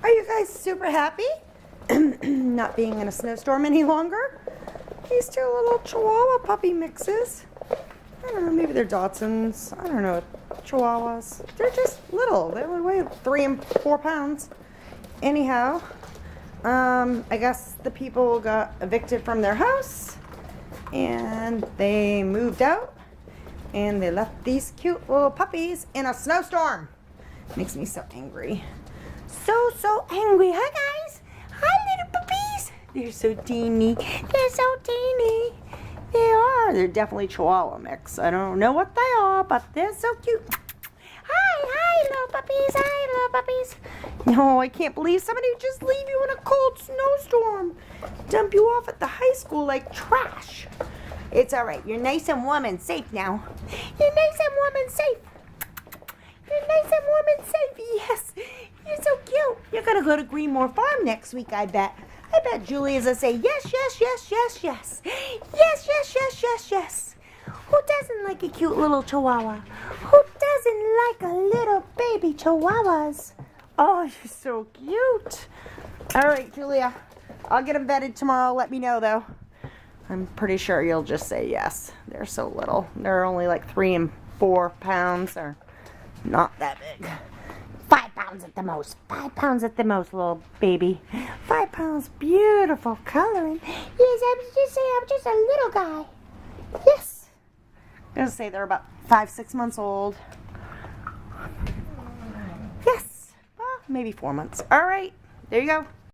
Are you guys super happy? Not being in a snowstorm any longer? These two little Chihuahua puppy mixes. I don't know, maybe they're Dachshunds. I don't know, Chihuahuas. They're just little. They only weigh 3 and 4 pounds. Anyhow, I guess the people got evicted from their house and they moved out and they left these cute little puppies in a snowstorm. Makes me so angry. So angry. Hi guys. Hi little puppies. They're so teeny. They're so teeny. They are. They're definitely Chihuahua mix. I don't know what they are, but they're so cute. Hi little puppies. Hi little puppies. No, I can't believe somebody would just leave you in a cold snowstorm. Dump you off at the high school like trash. It's all right. You're nice and warm and safe now. You're nice and warm and safe. You're nice and warm and safe. Yes. You're so cute. You're going to go to Greenmore Farm next week, I bet. I bet Julia's going to say yes, yes, yes, yes, yes. Yes, yes, yes, yes, yes. Who doesn't like a cute little Chihuahua? Who doesn't like a little baby Chihuahuas? Oh, you're so cute. All right, Julia. I'll get them vetted tomorrow. Let me know, though. I'm pretty sure you'll just say yes. They're so little. They're only like 3 and 4 pounds. They're not that big. 5 pounds at the most. 5 pounds at the most, little baby. 5 pounds. Beautiful coloring. Yes, I'm just a little guy. Yes. I'm going to say they're about 5-6 months old. Yes. Well, maybe 4 months. All right. There you go.